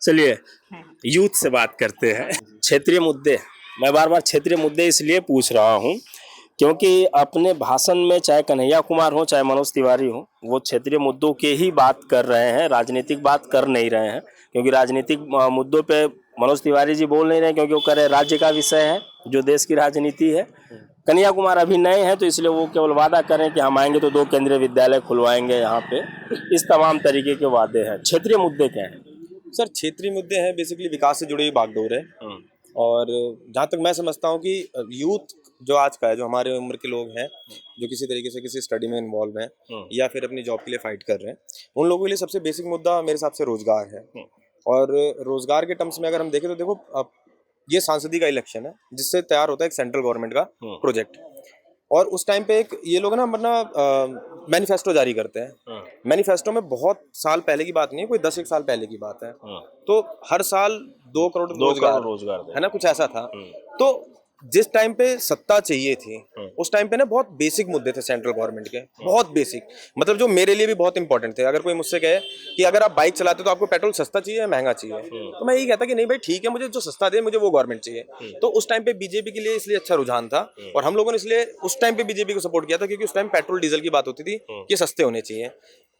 चलिए यूथ से बात करते हैं। क्षेत्रीय मुद्दे, मैं बार बार क्षेत्रीय मुद्दे इसलिए पूछ रहा हूँ क्योंकि अपने भाषण में चाहे कन्हैया कुमार हो चाहे मनोज तिवारी हो, वो क्षेत्रीय मुद्दों के ही बात कर रहे हैं, राजनीतिक बात कर नहीं रहे हैं। क्योंकि राजनीतिक मुद्दों पे मनोज तिवारी जी बोल नहीं रहे क्योंकि वो कह रहे राज्य का विषय है जो देश की राजनीति है। कन्हैया कुमार अभी नए हैं तो इसलिए वो केवल वादा करें कि हम आएंगे तो 2 केंद्रीय विद्यालय खुलवाएंगे यहाँ पे, इस तमाम तरीके के वादे हैं। क्षेत्रीय मुद्दे क्या हैं? सर क्षेत्रीय मुद्दे हैं बेसिकली विकास से जुड़ी हुई बागडोर है। और जहाँ तक मैं समझता हूँ कि यूथ जो आज का है, जो हमारे उम्र के लोग हैं, जो किसी तरीके से किसी स्टडी में इन्वॉल्व हैं या फिर अपनी जॉब के लिए फाइट कर रहे हैं, उन लोगों के लिए सबसे बेसिक मुद्दा मेरे हिसाब से रोजगार है। और रोजगार के टर्म्स में अगर हम देखें तो देखो, अब ये सांसदीय का इलेक्शन है जिससे तैयार होता है एक सेंट्रल गवर्नमेंट का प्रोजेक्ट। और उस टाइम पे एक ये लोग ना मैनिफेस्टो जारी करते हैं। मैनिफेस्टो में बहुत साल पहले की बात नहीं है, कोई 10 एक साल पहले की बात है। तो हर साल 2 करोड़ रोजगार है ना, कुछ ऐसा था। तो जिस टाइम पे सत्ता चाहिए थी उस टाइम पे ना बहुत बेसिक मुद्दे थे सेंट्रल गवर्नमेंट के, बहुत बेसिक, मतलब जो मेरे लिए भी बहुत इंपॉर्टेंट थे। अगर कोई मुझसे कहे कि अगर आप बाइक चलाते तो आपको पेट्रोल सस्ता चाहिए या महंगा चाहिए, तो मैं यही कहता कि नहीं भाई ठीक है, मुझे जो सस्ता दे मुझे वो गवर्नमेंट चाहिए। तो उस टाइम पे बीजेपी के लिए इसलिए अच्छा रुझान था और हम लोगों ने इसलिए उस टाइम पे बीजेपी को सपोर्ट किया था क्योंकि उस टाइम पेट्रोल डीजल की बात होती थी कि सस्ते होने चाहिए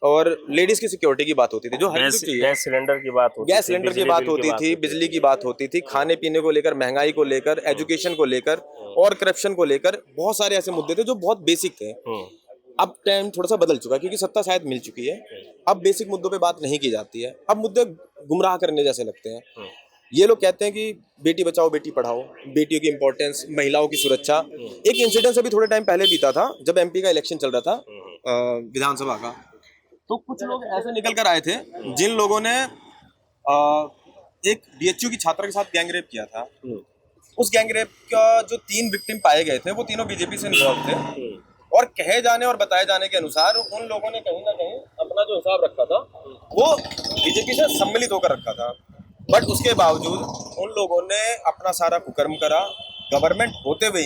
और लेडीज की सिक्योरिटी की बात होती थी, जो गैस सिलेंडर की बात होती गैस सिलेंडर की बात होती थी, बिजली की बात होती थी, खाने पीने को लेकर, महंगाई को लेकर, एजुकेशन को लेकर और करप्शन को लेकर बहुत सारे ऐसे मुद्दे थे जो बहुत बेसिक थे। अब टाइम थोड़ा सा बदल चुका है क्योंकि सत्ता शायद मिल चुकी है। अब बेसिक मुद्दों पे बात नहीं की जाती है, अब मुद्दे गुमराह करने जैसे लगते हैं। ये लोग कहते हैं कि बेटी बचाओ बेटी पढ़ाओ, बेटियों की इंपॉर्टेंस, महिलाओं की सुरक्षा। एक इंसिडेंस अभी थोड़े टाइम पहले बीता था जब एमपी का इलेक्शन चल रहा था विधानसभा का, तो कुछ लोग ऐसे निकल कर आए थे जिन लोगों ने एक बीएचयू की छात्रा के साथ गैंग रेप किया था। उस गैंग रेप का जो 3 विक्टिम पाए गए थे वो तीनों बीजेपी से इन्वॉल्व थे और कहे जाने और बताए जाने के अनुसार उन लोगों ने कहीं ना कहीं अपना जो हिसाब रखा था वो बीजेपी से सम्मिलित होकर रखा था। बट उसके बावजूद उन लोगों ने अपना सारा कुकर्म करा। गवर्नमेंट होते हुए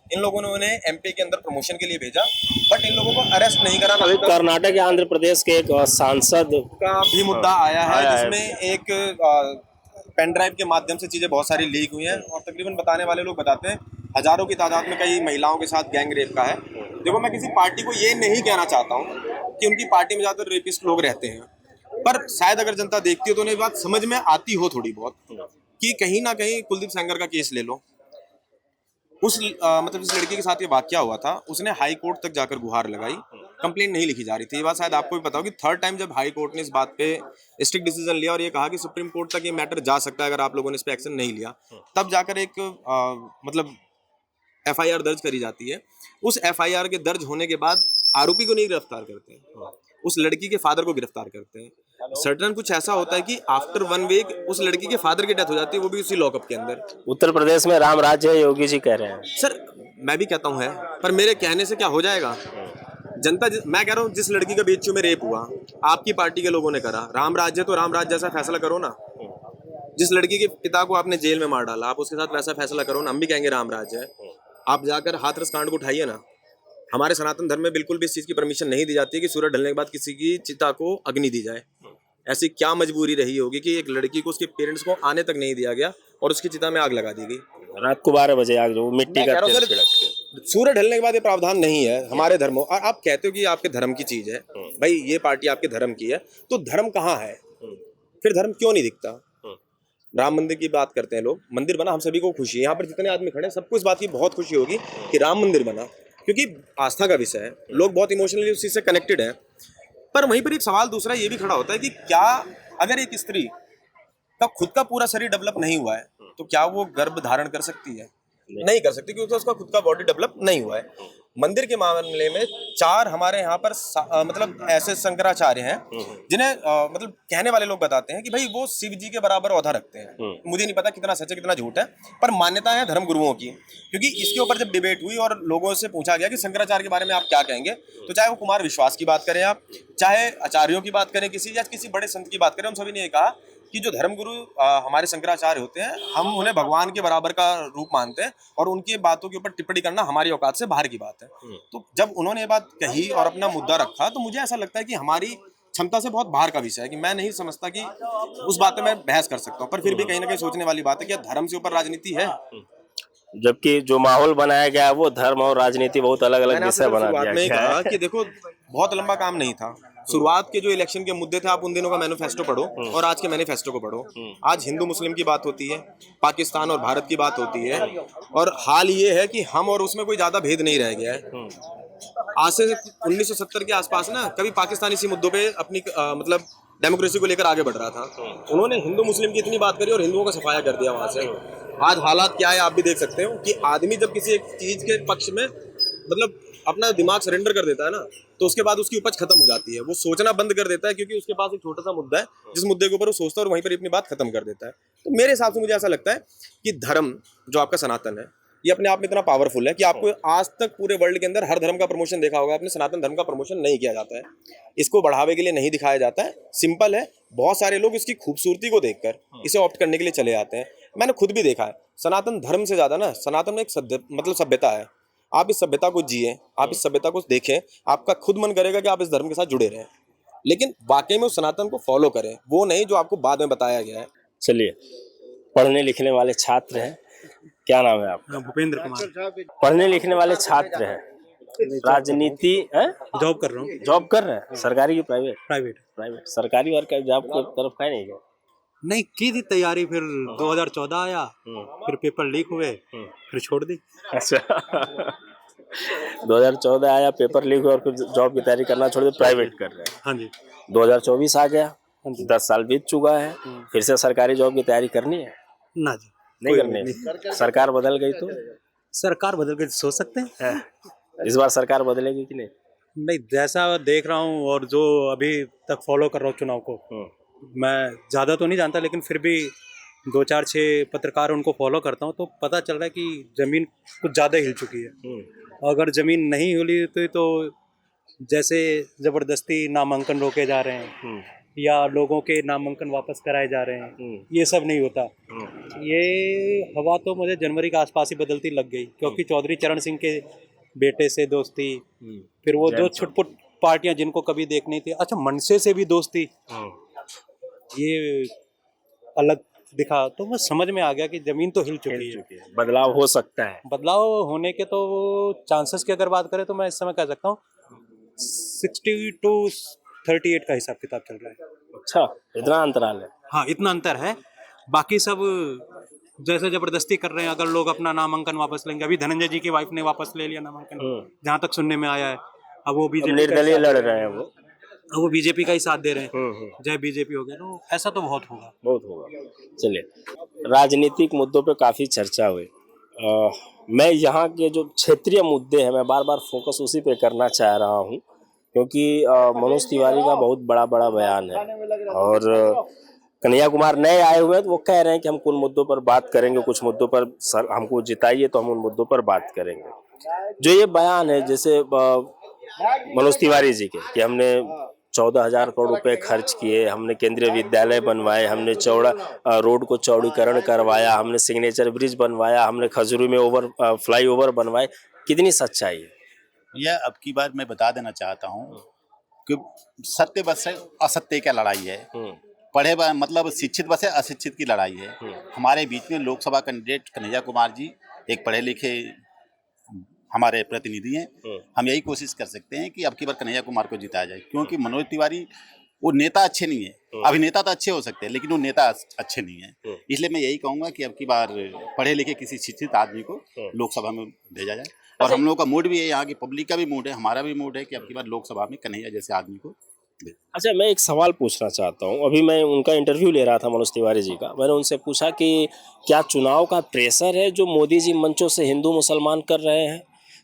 इन लोगों ने उन्हें एमपी के अंदर प्रमोशन के लिए भेजा, बट इन लोगों को अरेस्ट नहीं करा। अभी कर्नाटक या आंध्र प्रदेश के एक सांसद का भी मुद्दा आया है जिसमें एक पेन ड्राइव के माध्यम से चीजें बहुत सारी लीक हुई हैं और तकरीबन बताने वाले लोग बताते हैं हजारों की तादाद में कई महिलाओं के साथ गैंग रेप का है। देखो, मैं किसी पार्टी को ये नहीं कहना चाहता हूँ कि उनकी पार्टी में ज्यादातर रेपिस्ट लोग रहते हैं, पर शायद अगर जनता देखती हो तो उन्हें बात समझ में आती हो थोड़ी बहुत कि कहीं ना कहीं कुलदीप सेंगर का केस ले लो। मतलब जिस लड़की के साथ ये वाकया हुआ था उसने हाई कोर्ट तक जाकर गुहार लगाई, कंप्लेंट नहीं लिखी जा रही थी। ये बात शायद आपको भी पता होगी। 3rd टाइम जब हाई कोर्ट ने इस बात पे स्ट्रिक्ट डिसीजन लिया और ये कहा कि सुप्रीम कोर्ट तक ये मैटर जा सकता है अगर आप लोगों ने इस पे एक्शन नहीं लिया, तब जाकर एक मतलब एफआईआर दर्ज करी जाती है। उस एफआईआर के दर्ज होने के बाद आरोपी को नहीं गिरफ्तार करते हैं, उस लड़की के फादर को गिरफ्तार करते हैं। सर्टन कुछ ऐसा होता है कि आफ्टर 1 वीक उस लड़की के फादर की डेथ हो जाती है, वो भी उसी लॉकअप के अंदर। उत्तर प्रदेश में राम राज्य है, योगी जी कह रहे हैं। सर मैं भी कहता हूँ है, पर मेरे कहने से क्या हो जाएगा? जनता मैं कह रहा हूँ जिस लड़की का बीएचयू में रेप हुआ आपकी पार्टी के लोगों ने करा, राम राज्य तो राम राज्य जैसा फैसला करो ना। जिस लड़की के पिता को आपने जेल में मार डाला आप उसके साथ वैसा फैसला करो ना, हम भी कहेंगे राम राज्य है। आप जाकर हाथरस कांड को उठाइए ना। हमारे सनातन धर्म में बिल्कुल भी इस चीज की परमिशन नहीं दी जाती है कि सूरज ढलने के बाद किसी की चिता को अग्नि दी जाए। ऐसी क्या मजबूरी रही होगी कि एक लड़की को उसके पेरेंट्स को आने तक नहीं दिया गया और उसकी चिता में आग लगा दी गई रात को 12 बजे आग, जो मिट्टी का तेल छिड़क के। सूरज ढलने के बाद ये प्रावधान नहीं है हमारे धर्मों। और आप कहते हो कि आपके धर्म की चीज है, भाई ये पार्टी आपके धर्म की है, तो धर्म कहाँ है? फिर धर्म क्यों नहीं दिखता? राम मंदिर की बात करते हैं लोग, मंदिर बना, हम सभी को खुशी है। यहाँ पर जितने आदमी खड़े हैं सबको इस बात की बहुत खुशी होगी कि राम मंदिर बना, क्योंकि आस्था का विषय है, लोग बहुत इमोशनली उस चीज से कनेक्टेड हैं। पर वहीं पर एक सवाल दूसरा ये भी खड़ा होता है कि क्या अगर एक स्त्री का खुद का पूरा शरीर डेवलप नहीं हुआ है तो क्या वो गर्भ धारण कर सकती है? नहीं कर सकती, क्योंकि उसका खुद का बॉडी डेवलप नहीं हुआ है। मंदिर के मामले में 4 हमारे यहाँ पर मतलब ऐसे शंकराचार्य हैं जिन्हें मतलब कहने वाले लोग बताते हैं कि भाई वो शिव जी के बराबर औधा रखते हैं। मुझे नहीं पता कितना सच है कितना झूठ है, पर मान्यता है धर्म गुरुओं की। क्योंकि इसके ऊपर जब डिबेट हुई और लोगों से पूछा गया कि शंकराचार्य के बारे में आप क्या कहेंगे, तो चाहे वो कुमार विश्वास की बात करें, आप चाहे आचार्यों की बात करें, किसी बड़े संत की बात करें, उन सभी ने कहा कि जो धर्मगुरु हमारे शंकराचार्य होते हैं हम उन्हें भगवान के बराबर का रूप मानते हैं और उनकी बातों के ऊपर टिप्पणी करना हमारी औकात से बाहर की बात है। तो जब उन्होंने ये बात कही और अपना मुद्दा रखा तो मुझे ऐसा लगता है कि हमारी क्षमता से बहुत बाहर का विषय है कि मैं नहीं समझता कि उस बात पे मैं बहस कर सकता हूँ, पर फिर भी कहीं ना कहीं सोचने वाली बात है कि धर्म से ऊपर राजनीति है। जबकि जो माहौल बनाया गया है वो धर्म और राजनीति बहुत अलग अलग मैंने आपसे विषय बना शुरुआत दिया में ही गया कहा है। कि देखो बहुत लंबा काम नहीं था। शुरुआत के जो इलेक्शन के मुद्दे थे, आप उन दिनों का मैनिफेस्टो पढ़ो और आज के मैनिफेस्टो को पढ़ो। आज हिंदू मुस्लिम की बात होती है, पाकिस्तान और भारत की बात होती है, और हाल ये है कि हम और उसमें कोई ज्यादा भेद नहीं रह गया है। आज से 1970 के आसपास ना कभी पाकिस्तान इसी मुद्दों पे अपनी मतलब डेमोक्रेसी को लेकर आगे बढ़ रहा था। उन्होंने हिंदू मुस्लिम की इतनी बात करी और हिंदुओं का सफाया कर दिया वहां से। आज हालात क्या है आप भी देख सकते हो कि आदमी जब किसी एक चीज के पक्ष में मतलब अपना दिमाग सरेंडर कर देता है ना, तो उसके बाद उसकी उपज खत्म हो जाती है। वो सोचना बंद कर देता है क्योंकि उसके पास एक छोटा सा मुद्दा है जिस मुद्दे के ऊपर वो सोचता है और वहीं पर अपनी बात खत्म कर देता है। तो मेरे हिसाब से मुझे ऐसा लगता है कि धर्म जो आपका सनातन है ये अपने आप में इतना पावरफुल है कि आपको आज तक पूरे वर्ल्ड के अंदर हर धर्म का प्रमोशन देखा होगा, अपने सनातन धर्म का प्रमोशन नहीं किया जाता है। इसको बढ़ावे के लिए नहीं दिखाया जाता है। सिंपल है, बहुत सारे लोग इसकी खूबसूरती को देखकर इसे ऑप्ट करने के लिए चले जाते हैं। मैंने खुद भी देखा है, सनातन धर्म से ज्यादा ना सनातन में एक सभ्यता है। आप इस सभ्यता को जिए, आप इस सभ्यता को देखें, आपका खुद मन करेगा कि आप इस धर्म के साथ जुड़े रहें, लेकिन वाकई में उस सनातन को फॉलो करें, वो नहीं जो आपको बाद में बताया गया है। चलिए, पढ़ने लिखने वाले छात्र हैं, क्या नाम है आपका? भूपेंद्र कुमार। पढ़ने लिखने वाले छात्र हैं, राजनीति है, जॉब कर रहा हूँ। जॉब कर रहे हैं, सरकारी की प्राइवेट? प्राइवेट। प्राइवेट। सरकारी और जॉब की तरफ है नहीं क्या? नहीं की थी तैयारी, फिर 2014 आया, फिर पेपर लीक हुए, फिर छोड़ दी। अच्छा। 2014 आया, पेपर लीक हुआ और फिर जॉब की तैयारी करना छोड़ दी, प्राइवेट कर रहे हैं। हाँ जी। 2024 आ गया, 10 साल बीत चुका है, फिर से सरकारी जॉब की तैयारी करनी है? ना जी, नहीं करनी है। सरकार बदल गई तो? सरकार बदल के सोच सकते हैं। इस बार सरकार बदलेगी कि नहीं? नहीं, जैसा देख रहा हूँ और जो अभी तक फॉलो कर रहा हूँ चुनाव को, मैं ज़्यादा तो नहीं जानता, लेकिन फिर भी 2-4-6 पत्रकार उनको फॉलो करता हूँ, तो पता चल रहा है कि ज़मीन कुछ ज़्यादा हिल चुकी है। अगर ज़मीन नहीं हिली तो जैसे ज़बरदस्ती नामांकन रोके जा रहे हैं या लोगों के नामांकन वापस कराए जा रहे हैं, ये सब नहीं होता। ये हवा तो मुझे जनवरी के आसपास ही बदलती लग गई, क्योंकि चौधरी चरण सिंह के बेटे से दोस्ती, फिर वो जो छुटपुट पार्टियां जिनको कभी देखनी थी, अच्छा मनसे से भी दोस्ती, ये अलग दिखा, तो मैं समझ में आ गया कि जमीन तो हिल चुकी है। बदलाव हो सकता है। बदलाव होने के तो चांसेस की अगर बात करें तो मैं इस समय कह सकता हूँ 60 to 38 का हिसाब किताब चल रहा है। अच्छा, इतना अंतराल है? हाँ, इतना अंतर है। बाकी सब जैसे जबरदस्ती कर रहे हैं, अगर लोग अपना नामांकन वापस लेंगे, अभी धनंजय जी की वाइफ ने वापस ले लिया नामांकन, जहाँ तक सुनने में आया है। अब वो बीजेपी निर्दलीय लड़ रहे हैं, वो बीजेपी का ही साथ दे रहे हैं, जय बीजेपी हो गया, तो ऐसा तो बहुत होगा, बहुत होगा। चलिए, राजनीतिक मुद्दों पे काफी चर्चा हुई। मैं यहाँ के जो क्षेत्रीय मुद्दे हैं, मैं बार बार फोकस उसी पे करना चाह रहा हूँ, क्योंकि मनोज तिवारी का बहुत बड़ा बड़ा बयान है और कन्हैया कुमार नए आए हुए हैं, तो वो कह रहे हैं कि हम उन मुद्दों पर बात करेंगे, कुछ मुद्दों पर सर हमको जिताइए तो हम उन मुद्दों पर बात करेंगे। जो ये बयान है, जैसे मनोज तिवारी जी के, कि हमने 14,000 करोड़ रुपए खर्च किए, हमने केंद्रीय विद्यालय बनवाए, हमने चौड़ा रोड को चौड़ीकरण करवाया, हमने सिग्नेचर ब्रिज बनवाया, हमने खजूरी में फ्लाईओवर बनवाए, कितनी सच्चाई है? यह अब की बार मैं बता देना चाहता हूँ कि सत्य बस है, असत्य का लड़ाई है। पढ़े मतलब शिक्षित बस है, अशिक्षित की लड़ाई है। हमारे बीच में लोकसभा कैंडिडेट कन्हैया कुमार जी एक पढ़े लिखे हमारे प्रतिनिधि हैं। हम यही कोशिश कर सकते हैं कि अब की बार कन्हैया कुमार को जिताया जाए, क्योंकि मनोज तिवारी वो नेता अच्छे नहीं है। अभिनेता तो अच्छे हो सकते हैं, लेकिन वो नेता अच्छे नहीं है। इसलिए मैं यही कहूँगा कि अब की बार पढ़े लिखे किसी शिक्षित आदमी को लोकसभा में भेजा जाए। और हम लोग का मूड भी है, यहाँ की पब्लिक का भी मूड है, हमारा भी मूड है कि अब की बार लोकसभा में कन्हैया जैसे आदमी को। अच्छा, मैं एक सवाल पूछना चाहता हूँ। अभी मैं उनका इंटरव्यू ले रहा था, मनोज तिवारी जी का। मैंने उनसे पूछा कि क्या चुनाव का प्रेशर है जो मोदी जी मंचों से हिंदू मुसलमान कर रहे हैं?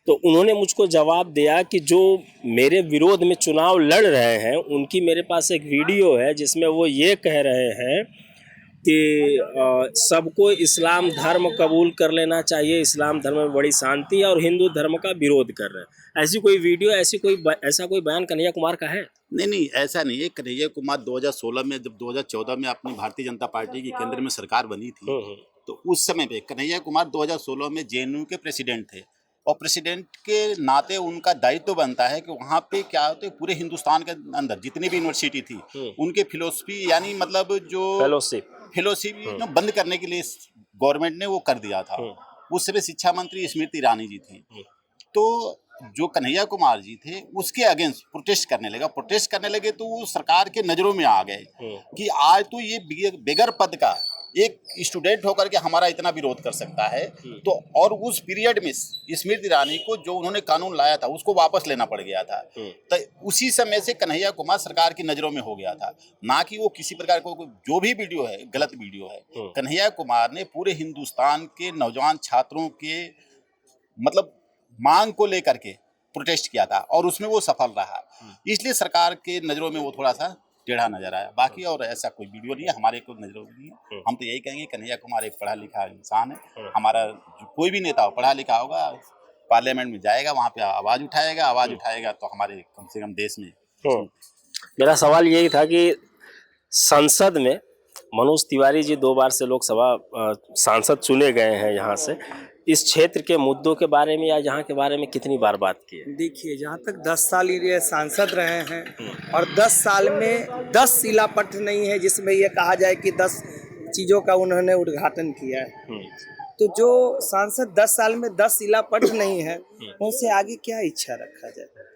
तो उन्होंने मुझको जवाब दिया कि जो मेरे विरोध में चुनाव लड़ रहे हैं, उनकी मेरे पास एक वीडियो है जिसमें वो ये कह रहे हैं कि सबको इस्लाम धर्म कबूल कर लेना चाहिए, इस्लाम धर्म में बड़ी शांति है, और हिंदू धर्म का विरोध कर रहे हैं। ऐसी कोई वीडियो, ऐसा कोई बयान कन्हैया कुमार का है? नहीं, ऐसा नहीं है। कन्हैया कुमार 2016 में, जब 2014 में अपनी भारतीय जनता पार्टी की केंद्र में सरकार बनी थी, तो उस समय पे कन्हैया कुमार 2016 में जेएनयू के प्रेसिडेंट थे। और प्रेसिडेंट के नाते उनका दायित्व बनता है कि वहाँ पे क्या होते पूरे हिंदुस्तान के अंदर जितनी भी यूनिवर्सिटी थी उनके फिलोसफी यानी मतलब जो फेलोशिप बंद करने के लिए गवर्नमेंट ने वो कर दिया था। उस समय शिक्षा मंत्री स्मृति ईरानी जी थी। तो जो कन्हैया कुमार जी थे उसके अगेंस्ट प्रोटेस्ट करने लगे तो वो सरकार के नज़रों में आ गए कि आज तो ये बगैर पद का एक स्टूडेंट होकर के हमारा इतना विरोध कर सकता है। तो और उस पीरियड में स्मृति ईरानी को जो उन्होंने कानून लाया था उसको वापस लेना पड़ गया था। तो उसी समय से कन्हैया कुमार सरकार की नज़रों में हो गया था, ना कि वो किसी प्रकार को जो भी वीडियो है गलत वीडियो है। कन्हैया कुमार ने पूरे हिंदुस्तान के नौजवान छात्रों के मतलब मांग को लेकर के प्रोटेस्ट किया था और उसमें वो सफल रहा, इसलिए सरकार के नज़रों में वो थोड़ा सा टेढ़ा नजर आया। बाकी और ऐसा कोई वीडियो नहीं है हमारे को नजरों में नहीं है। हम तो यही कहेंगे कन्हैया कुमार एक पढ़ा लिखा इंसान है। हमारा कोई भी नेता हो पढ़ा लिखा होगा, पार्लियामेंट में जाएगा, वहाँ पे आवाज़ उठाएगा तो हमारे कम से कम देश में। मेरा सवाल यही था कि संसद में मनोज तिवारी जी 2 बार से लोकसभा सांसद चुने गए हैं यहाँ से, इस क्षेत्र के मुद्दों के बारे में या यहाँ के बारे में कितनी बार बात की है? देखिए, जहाँ तक 10 साल ये सांसद रहे हैं और 10 साल में 10 शिलापट नहीं है जिसमें ये कहा जाए कि 10 चीज़ों का उन्होंने उद्घाटन किया है। तो जो सांसद 10 साल में 10 शिलापट नहीं है उनसे आगे क्या इच्छा रखा जाए।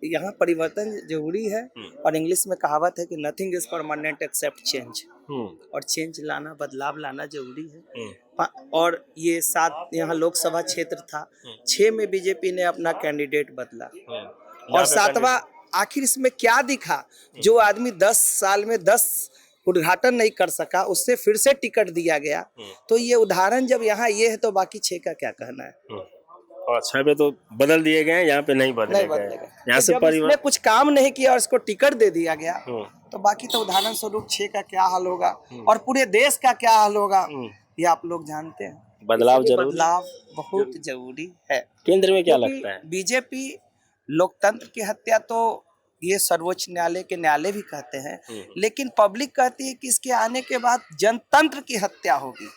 यहाँ परिवर्तन जरूरी है और इंग्लिश में कहावत है कि nothing is permanent except change, और चेंज लाना, बदलाव लाना जरूरी है। और ये 7 यहाँ लोकसभा क्षेत्र था, 6 में बीजेपी ने अपना कैंडिडेट बदला और 7वां आखिर इसमें क्या दिखा? जो आदमी 10 साल में 10 उद्घाटन नहीं कर सका उससे फिर से टिकट दिया गया। तो ये उदाहरण जब यहाँ ये है तो बाकी 6 का क्या कहना है। और 6 पे तो बदल दिए गए हैं, यहाँ पे नहीं बदलेगा। यहाँ से परिवार कुछ काम नहीं किया और इसको टिकट दे दिया गया तो बाकी तो उदाहरण स्वरूप 6 का क्या हाल होगा और पूरे देश का क्या हाल होगा ये आप लोग जानते हैं। बदलाव बहुत जरूरी है। केंद्र में क्या लगता है? बीजेपी लोकतंत्र की हत्या तो ये सर्वोच्च न्यायालय के न्यायालय भी कहते हैं, लेकिन पब्लिक कहती है कि इसके आने के बाद जनतंत्र की हत्या होगी।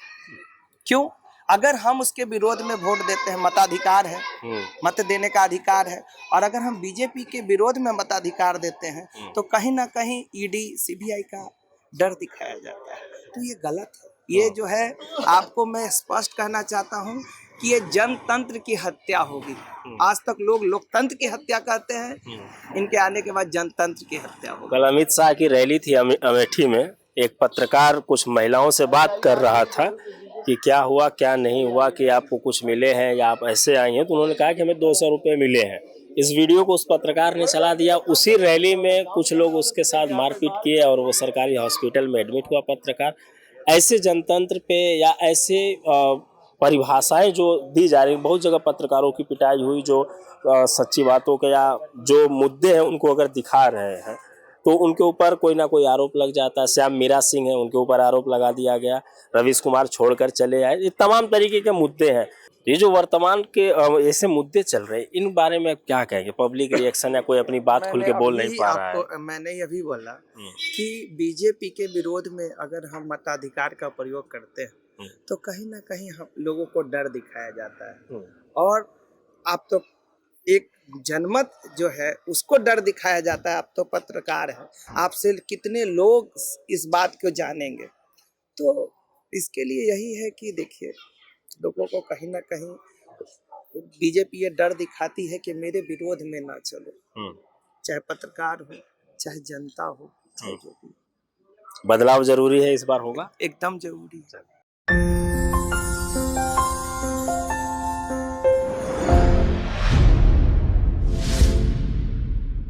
क्यों? अगर हम उसके विरोध में वोट देते हैं, मताधिकार है, मत देने का अधिकार है, और अगर हम बीजेपी के विरोध में मताधिकार देते हैं तो कहीं ना कहीं ईडी सीबीआई का डर दिखाया जाता है। तो ये गलत है। ये जो है आपको मैं स्पष्ट कहना चाहता हूँ कि ये जनतंत्र की हत्या होगी। आज तक लोग लोकतंत्र की हत्या कहते हैं, इनके आने के बाद जनतंत्र की हत्या होगी। कल अमित शाह की रैली थी अमेठी में, एक पत्रकार कुछ महिलाओं से बात कर रहा था कि क्या हुआ क्या नहीं हुआ, कि आपको कुछ मिले हैं या आप ऐसे आई हैं, तो उन्होंने कहा कि हमें 200 रुपये मिले हैं। इस वीडियो को उस पत्रकार ने चला दिया। उसी रैली में कुछ लोग उसके साथ मारपीट किए और वो सरकारी हॉस्पिटल में एडमिट हुआ पत्रकार। ऐसे जनतंत्र पे या ऐसे परिभाषाएं जो दी जा रही, बहुत जगह पत्रकारों की पिटाई हुई जो सच्ची बातों के या जो मुद्दे हैं उनको अगर दिखा रहे हैं तो उनके ऊपर कोई ना कोई आरोप लग जाता है। श्याम मीरा सिंह है, उनके ऊपर आरोप लगा दिया गया, रवीश कुमार छोड़कर चले आए। ये तमाम तरीके के मुद्दे हैं। ये जो वर्तमान के ऐसे मुद्दे चल रहे हैं, इन बारे में क्या कहेंगे? पब्लिक रिएक्शन या कोई अपनी बात खुल के बोल नहीं पा रहा है। मैंने अभी बोला कि बीजेपी के विरोध में अगर हम मताधिकार का प्रयोग करते हैं तो कहीं ना कहीं हम लोगों को डर दिखाया जाता है, और आप तो एक जनमत जो है उसको डर दिखाया जाता है। आप तो पत्रकार हैं, आपसे कितने लोग इस बात को जानेंगे। तो इसके लिए यही है कि देखिए, लोगों को कहीं ना कहीं बीजेपी ये डर दिखाती है कि मेरे विरोध में ना चलो, चाहे पत्रकार हो चाहे जनता हो, चाहे जो भी। बदलाव जरूरी है, इस बार होगा, एकदम जरूरी है।